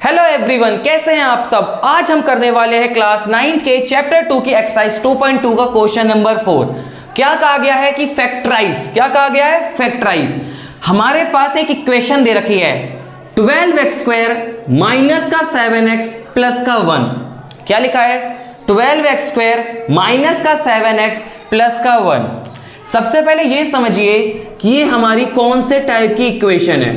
Hello everyone, कैसे हैं आप सब। आज हम करने वाले हैं क्लास 9 के चैप्टर 2 की एक्सरसाइज 2.2 का क्वेश्चन नंबर 4। क्या कहा गया है कि फैक्टराइज। क्या कहा गया है? फैक्टराइज। हमारे पास एक इक्वेशन दे रखी है 12x² माइनस का 7x प्लस का 1। क्या लिखा है? 12x² माइनस का 7x प्लस का 1। सबसे पहले ये समझिए कि ये हमारी कौन से टाइप की इक्वेशन है।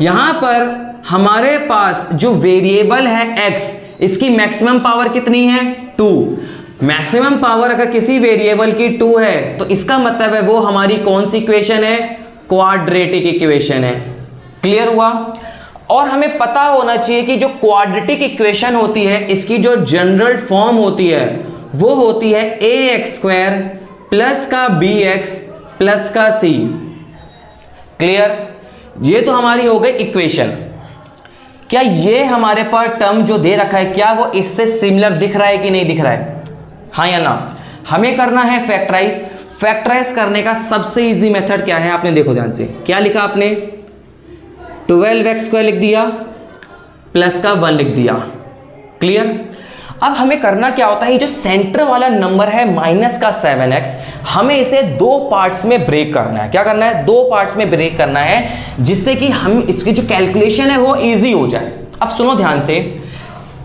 यहां पर हमारे पास जो वेरिएबल है x, इसकी मैक्सिमम पावर कितनी है? 2। मैक्सिमम पावर अगर किसी वेरिएबल की 2 है तो इसका मतलब है वो हमारी कौन सी इक्वेशन है? क्वाड्रेटिक इक्वेशन है। क्लियर हुआ? और हमें पता होना चाहिए कि जो क्वाड्रेटिक इक्वेशन होती है इसकी जो जनरल फॉर्म होती है वो होती है ax² प्लस का bx प्लस का c। क्लियर? ये तो हमारी हो गई इक्वेशन। क्या ये हमारे पास टर्म जो दे रखा है क्या वो इससे सिमिलर दिख रहा है कि नहीं दिख रहा है? हाँ या ना? हमें करना है फैक्टराइज। फैक्टराइज करने का सबसे इजी मेथड क्या है? आपने देखो ध्यान से, क्या लिखा आपने? 12x² लिख दिया प्लस का 1 लिख दिया। क्लियर? अब हमें करना क्या होता है, जो सेंटर वाला नंबर है माइनस का 7x, हमें इसे दो पार्ट्स में ब्रेक करना है। क्या करना है? दो पार्ट्स में ब्रेक करना है, जिससे कि हम इसकी जो कैलकुलेशन है वो इजी हो जाए। अब सुनो ध्यान से,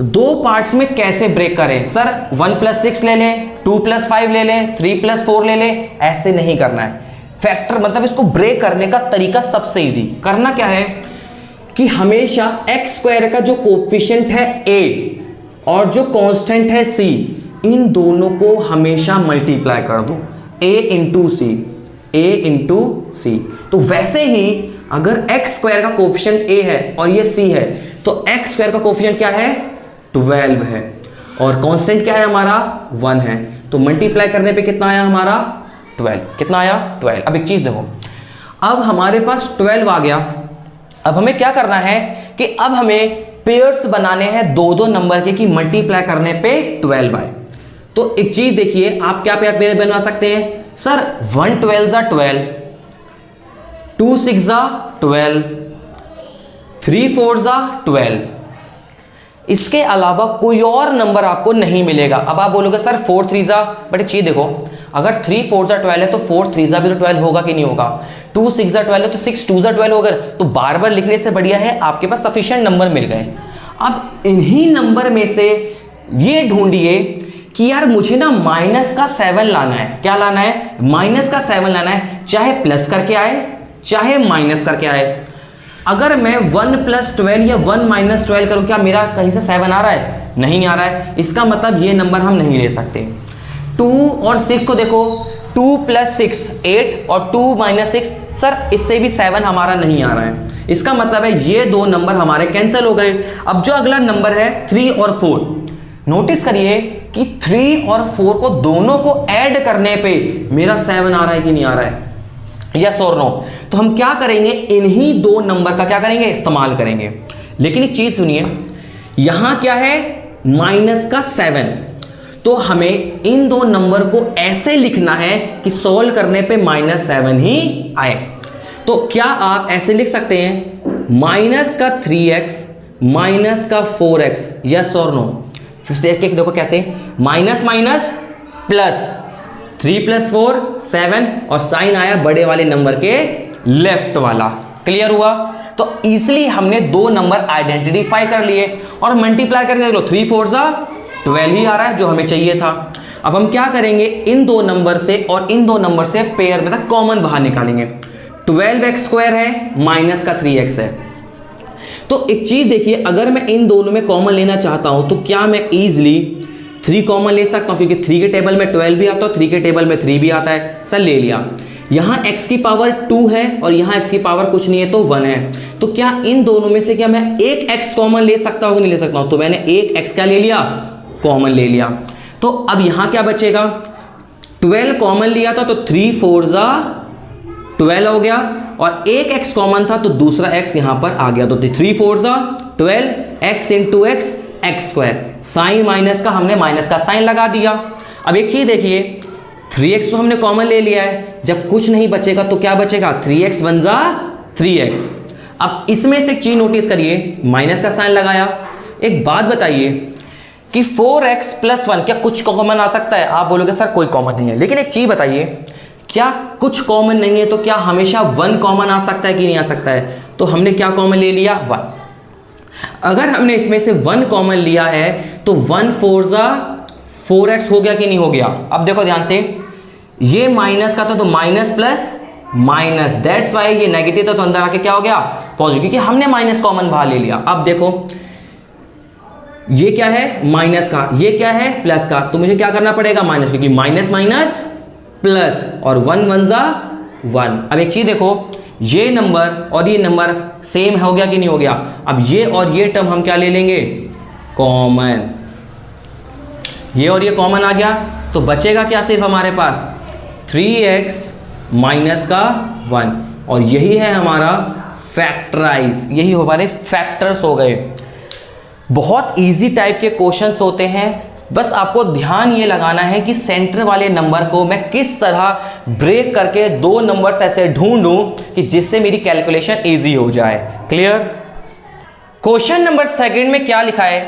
दो पार्ट्स में कैसे ब्रेक करें? सर 1 + 6 ले लें, 2 + 5 ले लें, 3 + 4 ले लें, ऐसे नहीं करना है। फैक्टर मतलब इसको ब्रेक करने का तरीका सबसे इजी। करना क्या है कि हमेशा x² का जो कोफिशिएंट है a और जो कांस्टेंट है c, इन दोनों को हमेशा मल्टीप्लाई कर दो। a इंटू सी। तो वैसे ही अगर x² का कोफिशिएंट a है और ये c है तो x² का कोफिशिएंट क्या है? 12 है और कांस्टेंट क्या है हमारा? 1 है। तो मल्टीप्लाई करने पे कितना आया हमारा? 12। कितना आया? 12। अब एक चीज देखो, अब हमारे पास 12 आ गया। अब हमें क्या करना है कि अब हमें पेयर्स बनाने हैं दो दो नंबर के कि मल्टीप्लाई करने पे 12 आए। तो एक चीज देखिए, आप क्या पेयर बनवा सकते हैं? सर 1 12 = 12, 2 6 = 12, 3 4 = 12। इसके अलावा कोई और नंबर आपको नहीं मिलेगा। अब आप बोलोगे सर 4 3 बट एक चीज देखो, अगर 3 4 12 है तो 4 3 भी तो 12 होगा कि नहीं होगा? 2 6 12 है तो 6 2 12 होगा। तो बार बार लिखने से बढ़िया है आपके पास सफिशिएंट नंबर मिल गए। अब इन्हीं नंबर में से ये ढूंढिए कि यार मुझे ना माइनस का 7 लाना है। क्या लाना है? माइनस का 7 लाना है, चाहे प्लस करके आए चाहे माइनस करके आए। अगर मैं 1 + 12 या 1 - 12 करूं, क्या मेरा कहीं से 7 आ रहा है? नहीं आ रहा है। इसका मतलब ये नंबर हम नहीं ले सकते। 2 और 6 को देखो, 2 + 6 8 और 2 - 6, सर इससे भी 7 हमारा नहीं आ रहा है। इसका मतलब है ये दो नंबर हमारे कैंसिल हो गए। अब जो अगला नंबर है 3 और 4, नोटिस करिए कि 3 और 4 को दोनों को ऐड करने पे मेरा 7 आ रहा है कि नहीं आ रहा है? यस और नो? तो हम क्या करेंगे, इन्हीं दो नंबर का क्या करेंगे? इस्तेमाल करेंगे। लेकिन एक चीज सुनिए, यहां क्या है? माइनस का 7। तो हमें इन दो नंबर को ऐसे लिखना है कि सॉल्व करने पे -7 ही आए। तो क्या आप ऐसे लिख सकते हैं माइनस का 3x माइनस का 4x? यस और नो? फिर से एक एक देखो कैसे, माइनस माइनस प्लस, 3 + 4 7 और साइन आया बड़े वाले नंबर के लेफ्ट वाला। क्लियर हुआ? तो इजिली हमने दो नंबर आइडेंटिफाई कर लिए और मल्टीप्लाई करके देख लो, 3 4 = 12 ही आ रहा है जो हमें चाहिए था। अब हम क्या करेंगे, इन दो नंबर से और इन दो नंबर से पेयर में तक कॉमन बाहर निकालेंगे। 12x² है माइनस का 3x है। तो एक चीज देखिए, अगर मैं इन दोनों में कॉमन लेना चाहता हूं तो क्या मैं इजिली 3 कॉमन ले सकता हूं? क्योंकि 3 के टेबल में 12 भी आता है, 3 के टेबल में 3 भी आता है। सर ले लिया। यहां x की पावर 2 है और यहां x की पावर कुछ नहीं है तो 1 है। तो क्या इन दोनों में से क्या मैं एक x कॉमन ले सकता हूं कि नहीं ले सकता हूं? तो मैंने एक x क्या ले लिया? कॉमन ले लिया। तो अब यहां क्या बचेगा? 12 कॉमन लिया था तो 3 4 = 12 हो गया और एक x कॉमन था तो दूसरा x यहां पर आ गया। तो 3 4 = 12, x × x x²। Sign minus का हमने माइनस का साइन लगा दिया। अब एक चीज देखिए, 3x तो हमने कॉमन ले लिया है, जब कुछ नहीं बचेगा तो क्या बचेगा? 3x 1 = 3x। अब इसमें से एक चीज नोटिस करिए, माइनस का साइन लगाया। एक बात बताइए कि 4x + 1 क्या कुछ कॉमन आ सकता है? आप बोलोगे सर कोई कॉमन नहीं है, लेकिन एक चीज बताइए, क्या कुछ कॉमन नहीं है तो क्या हमेशा 1 कॉमन आ सकता है कि नहीं आ सकता है? तो हमने क्या कॉमन ले लिया? 1। अगर हमने इसमें से 1 कॉमन लिया है तो 1 4 ज़ा 4x हो गया कि नहीं हो गया? अब देखो ध्यान से, ये माइनस का था तो minus plus minus, that's why ये नेगेटिव था तो अंदर आके क्या हो गया? पॉजिटिव, क्योंकि हमने माइनस कॉमन बाहर ले लिया। अब देखो ये क्या है? माइनस का, ये क्या है? प्लस का, तो मुझे क्या करना पड़ेगा? माइनस, क्योंकि माइनस माइनस प्लस, और 1 1 ज़ा 1। अब एक चीज देखो, ये नंबर और ये नंबर सेम हो गया कि नहीं हो गया? अब ये और ये टर्म हम क्या ले लेंगे? कॉमन। ये और ये कॉमन आ गया तो बचेगा क्या सिर्फ हमारे पास? 3x माइनस का 1, और यही है हमारा फैक्टराइज, यही हमारे फैक्टर्स हो गए। बहुत इजी टाइप के क्वेश्चंस होते हैं, बस आपको ध्यान ये लगाना है कि सेंटर वाले नंबर को मैं किस तरह ब्रेक करके 2 नंबर्स ऐसे ढूंढूं कि जिससे मेरी कैलकुलेशन इजी हो जाए। क्लियर? क्वेश्चन नंबर 2 में क्या लिखा है?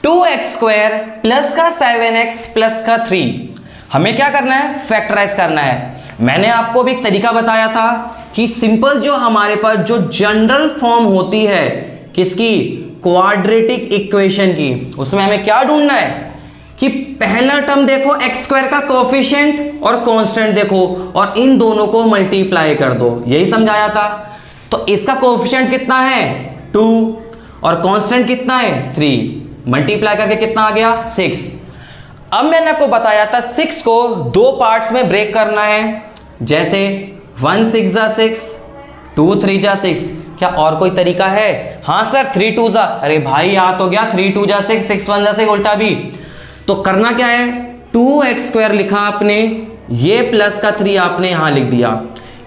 2x² प्लस का 7x प्लस का 3। हमें क्या करना है? फैक्टराइज करना है। मैंने आपको भी एक तरीका बताया था कि सिंपल जो हमारे पास जो जनरल फॉर्म होती है किसकी? क्वाड्रेटिक इक्वेशन की, उसमें हमें क्या ढूंढना है कि पहला टर्म देखो x² का कोएफिशिएंट और कांस्टेंट देखो और इन दोनों को मल्टीप्लाई कर दो, यही समझाया था। तो इसका कोएफिशिएंट कितना है? 2 और कांस्टेंट कितना है? 3। मल्टीप्लाई करके कितना आ गया? 6। अब मैंने आपको बताया था 6 को 2 पार्ट्स में ब्रेक करना है, जैसे 1 6 ज़ा 6, 2 3 ज़ा 6। क्या और कोई तरीका है? हाँ सर 3 2 ज़ा, अरे भाई याद हो गया, 3 2 ज़ा 6, 6 1 ज़ा 6, उल्टा भी। तो करना क्या है? 2x² लिखा आपने, ये प्लस का 3 आपने यहां लिख दिया,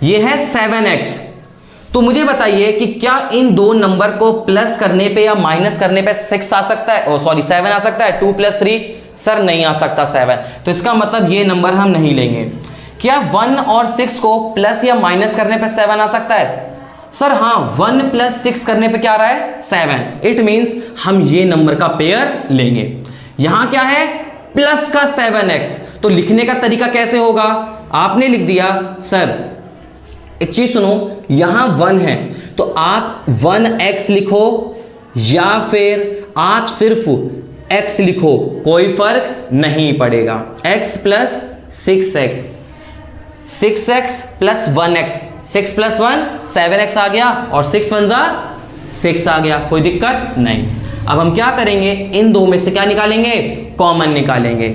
ये है 7x। तो मुझे बताइए कि क्या इन 2 नंबर को प्लस करने पे या माइनस करने पे 6 आ सकता है? ओ सॉरी 7 आ सकता है? 2 + 3 सर नहीं आ सकता 7, तो इसका मतलब ये नंबर हम नहीं लेंगे। क्या 1 और 6 को प्लस या माइनस करने पे 7 आ सकता है? सर हाँ, 1 + 6 करने पे क्या आ रहा है? 7। इट मींस हम ये नंबर का पेयर लेंगे। यहां क्या है? प्लस का 7x। तो लिखने का तरीका कैसे होगा? आपने लिख दिया, सर एक चीज सुनो, यहां 1 है तो आप 1x लिखो या फिर आप सिर्फ x लिखो, कोई फर्क नहीं पड़ेगा। x + 6x, 6x + 1x, 6 + 1 7x आ गया और 6 1 ज़ा 6 आ गया, कोई दिक्कत नहीं। अब हम क्या करेंगे? इन दो में से क्या निकालेंगे? कॉमन निकालेंगे।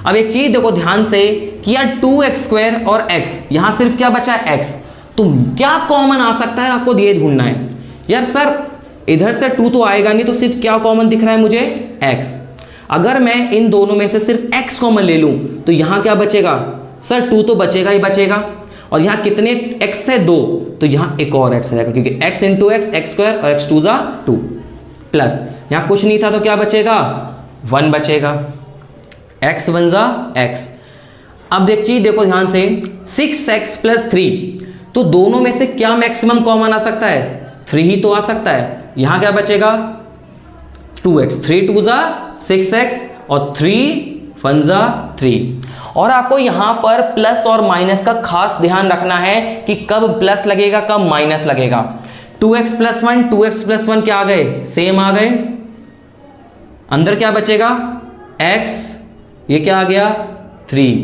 अब एक चीज देखो ध्यान से कि यार 2x² और x, यहां सिर्फ क्या बचा है? x। तो क्या कॉमन आ सकता है आपको ये ढूंढना है। यार सर इधर से 2 तो आएगा नहीं, तो सिर्फ क्या कॉमन दिख रहा है मुझे? x। अगर मैं इन दोनों में से सिर्फ x कॉमन ले लूं तो यहां क्या बचेगा? सर 2 तो बचेगा ही बचेगा, और यहां कितने x थे? 2, तो यहां एक और x रहेगा, क्योंकि x × x, x² और x 2 ज़ा 2, प्लस यहां कुछ नहीं था तो क्या बचेगा? 1 बचेगा, x 1 ज़ा x। अब देखो ध्यान से, 6x + 3, तो दोनों में से क्या मैक्सिमम कॉमन आ सकता है? 3 ही तो आ सकता है। यहां क्या बचेगा? 2x, 3 2 ज़ा 6x और 3 1 ज़ा 3। और आपको यहां पर प्लस और माइनस का खास ध्यान रखना है कि कब प्लस लगेगा कब माइनस लगेगा। 2x + 1, 2x + 1 क्या आ गए? सेम आ गए। अंदर क्या बचेगा? x, ये क्या आ गया? 3।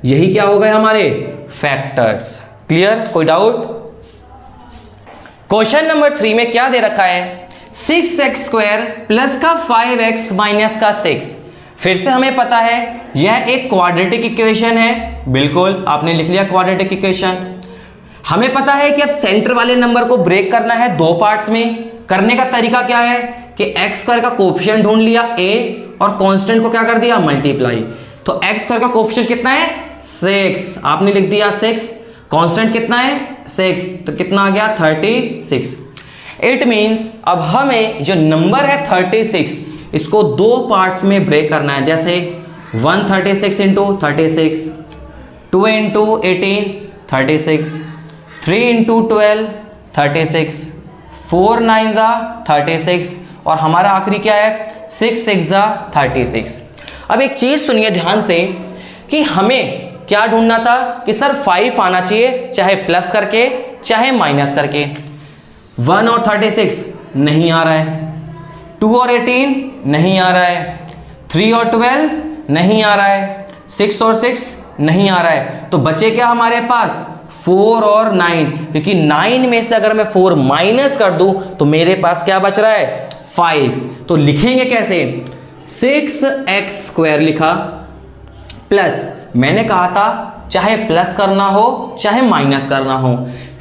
यही क्या हो गए हमारे फैक्टर्स। क्लियर? कोई डाउट? क्वेश्चन नंबर 3 में क्या दे रखा है? 6x² प्लस का 5x माइनस का 6। फिर से हमें पता है यह एक क्वाड्रेटिक इक्वेशन है, बिल्कुल आपने लिख लिया क्वाड्रेटिक इक्वेशन। हमें पता है कि अब सेंटर वाले नंबर को ब्रेक करना है 2 पार्ट्स में। करने का तरीका क्या है कि x² का कोएफिशिएंट ढूंढ लिया a और कांस्टेंट को क्या कर दिया? मल्टीप्लाई। तो x² का कोएफिशिएंट कितना है? 6, आपने लिख दिया 6। कांस्टेंट कितना है? 6, तो कितना आ गया? 36। इट मींस अब हमें जो नंबर है 36, इसको 2 पार्ट्स में ब्रेक करना है, जैसे 136 × 36, 2 × 18 36, 3 × 12 36, 4 9 जा 36 और हमारा आखिरी क्या है 6 6 जा 36। अब एक चीज सुनिए ध्यान से कि हमें क्या ढूंढना था कि सर 5 आना चाहिए, चाहे प्लस करके चाहे माइनस करके। 1 और 36 नहीं आ रहा है, 2 और 18 नहीं आ रहा है, 3 और 12 नहीं आ रहा है, 6 और 6 नहीं आ रहा है। तो बचे क्या हमारे पास 4 और 9, क्योंकि 9 में से अगर मैं 4 माइनस कर दूं तो मेरे पास क्या बच रहा है 5। तो लिखेंगे कैसे 6x² लिखा प्लस, मैंने कहा था चाहे प्लस करना हो चाहे माइनस करना हो,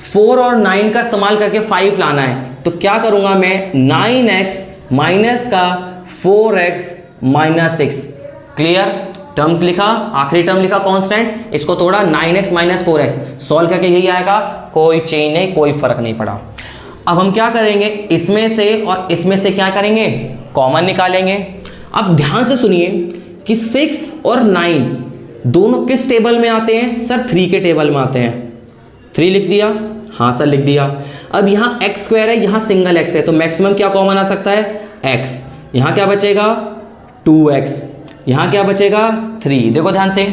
4 और 9 का इस्तेमाल करके 5 लाना है। तो क्या करूंगा मैं 9x माइनस का 4x माइनस 6। क्लियर, टर्म लिखा, आखिरी टर्म लिखा कांस्टेंट, इसको तोड़ा 9x माइनस 4x, सॉल्व करके यही आएगा, कोई चेंज नहीं, कोई फर्क नहीं पड़ा। अब हम क्या करेंगे इसमें से और इसमें से क्या करेंगे कॉमन निकालेंगे। अब ध्यान से सुनिए कि 6 और 9 दोनों किस टेबल में आते हैं सर 3 के टेबल में आते हैं। 3 लिख दिया, हाँ सर लिख दिया। अब यहाँ x² है, यहाँ सिंगल x है, तो मैक्सिमम क्या कॉमन आ सकता है x। यहाँ क्या बचेगा 2x, यहाँ क्या बचेगा 3। देखो ध्यान से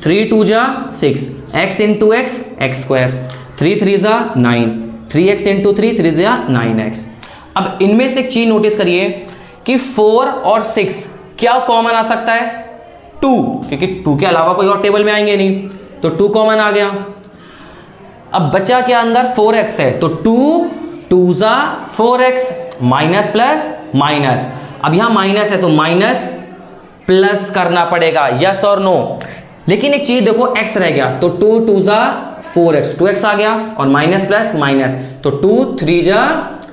3 2 जा 6, x इंटू एक्स x², 3 3 जा 9, 3x इंटू 3 3 जा 9x। अब इनमें से एक चीज नोटिस करिए कि 4 और 6 क्या कॉमन आ सकता है 2, क्योंकि 2 के अलावा कोई और टेबल में आएंगे नहीं, तो 2 कॉमन आ गया। अब बचा क्या अंदर 4x है, तो 2 2 जा 4x, माइनस प्लस माइनस। अब यहां माइनस है तो माइनस प्लस करना पड़ेगा, यस और नो। लेकिन एक चीज देखो x रह गया, तो 2 2 जा 4x, 2x आ गया और माइनस प्लस माइनस, तो 2 3 जा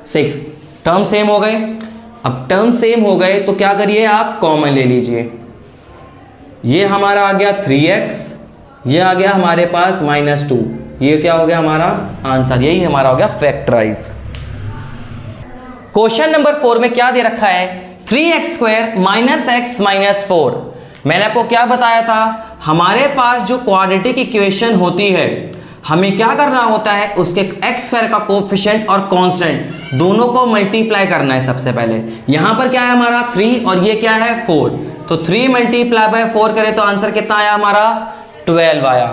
6। टर्म सेम हो गए। अब टर्म सेम हो गए तो क्या करिए आप कॉमन ले लीजिए। ये हमारा आ गया 3x, ये आ गया हमारे पास -2, ये क्या हो गया हमारा आंसर, यही हमारा हो गया फैक्टराइज। क्वेश्चन नंबर 4 में क्या दे रखा है 3x² माइनस x माइनस 4। मैंने आपको क्या बताया था, हमारे पास जो क्वाड्रेटिक इक्वेशन होती है हमें क्या करना होता है, उसके x² का कोफिशिएंट और कांस्टेंट दोनों को मल्टीप्लाई करना है सबसे पहले। यहां पर क्या है हमारा 3 और ये क्या है 4, तो 3 मल्टीप्लाई बाय 4 करें तो आंसर कितना आया हमारा 12 आया।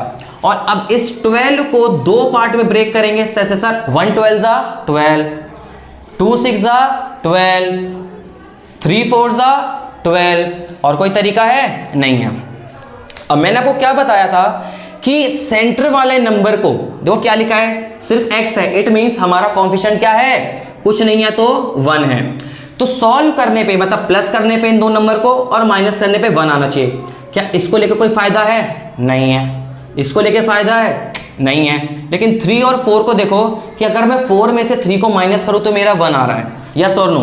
और अब इस 12 को 2 पार्ट में ब्रेक करेंगे, सर 1 12 जा 12, 2 6 जा 12, 3 4 जा 12, और कोई तरीका है नहीं है। अब मैंने आपको क्या बताया था कि सेंटर वाले नंबर को देखो क्या लिखा है, सिर्फ x है, इट मींस हमारा कोएफिशिएंट क्या है कुछ नहीं है तो 1 है। तो सॉल्व करने पे मतलब प्लस करने पे इन दो नंबर को और माइनस करने पे 1 आना चाहिए। क्या इसको लेके कोई फायदा है, नहीं है। इसको लेके फायदा है, नहीं है। लेकिन 3 और 4 को देखो कि अगर मैं 4 में से 3 को माइनस करूं तो मेरा 1 आ रहा है, यस और नो।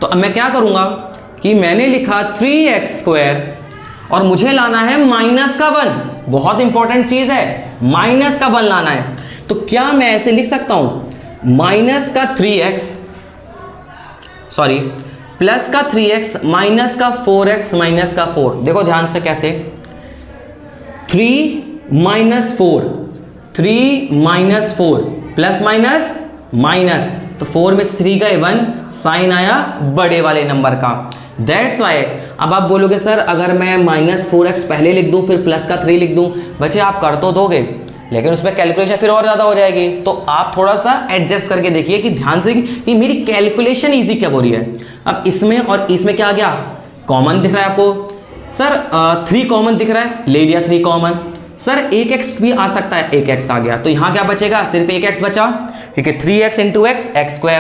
तो अब मैं क्या करूंगा कि मैंने लिखा 3x² और मुझे लाना है माइनस का 1, बहुत इंपॉर्टेंट चीज है, माइनस का 1 लाना है। तो क्या मैं ऐसे लिख सकता हूं माइनस का 3x सॉरी प्लस का 3x माइनस का 4x माइनस का 4। देखो ध्यान से कैसे 3 minus 4, 3 minus 4 plus minus minus, तो 4 में से 3 गए 1, साइन आया बड़े वाले नंबर का, दैट्स वाई। अब आप बोलोगे सर अगर मैं -4x पहले लिख दूं फिर प्लस का 3 लिख दूं, बच्चे आप कर तो दोगे लेकिन उसमें कैलकुलेशन फिर और ज़्यादा हो जाएगी। तो आप थोड़ा सा एडजस्ट करके देखिए कि ध्यान से कि मेरी कैलकुलेशन ईजी क्या हो रही है। अब इसमें और इसमें क्या आ गया, कॉमन दिख रहा है आपको, सर 3 कॉमन दिख रहा है, ले लिया 3 कॉमन। सर 1x भी आ सकता है, 1x आ गया, तो यहाँ क्या बचेगा, सिर्फ 1x बचा, ठीक है 3x into x x²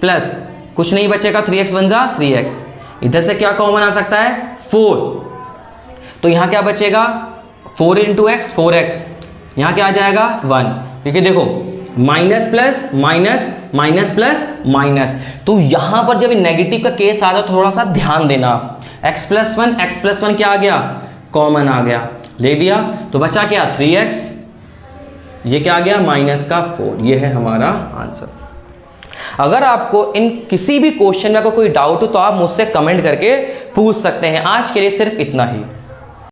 plus कुछ नहीं बचेगा, 3x बन जा 3x। इधर से क्या कॉमन आ सकता है 4, तो यहाँ क्या बचेगा 4 इंटू एक्स 4x, यहाँ क्या आ जाएगा 1, क्योंकि देखो minus plus minus minus plus minus, तो यहाँ पर जब नेगेटिव का केस आ जाए तो थोड़ा सा ध्यान देना। x+1 क्या आ गया, कॉमन आ गया, ले दिया, तो बचा क्या 3x, ये क्या आ गया माइनस का 4, ये है हमारा आंसर। अगर आपको इन किसी भी क्वेश्चन में कोई डाउट हो तो आप मुझसे कमेंट करके पूछ सकते हैं। आज के लिए सिर्फ इतना ही।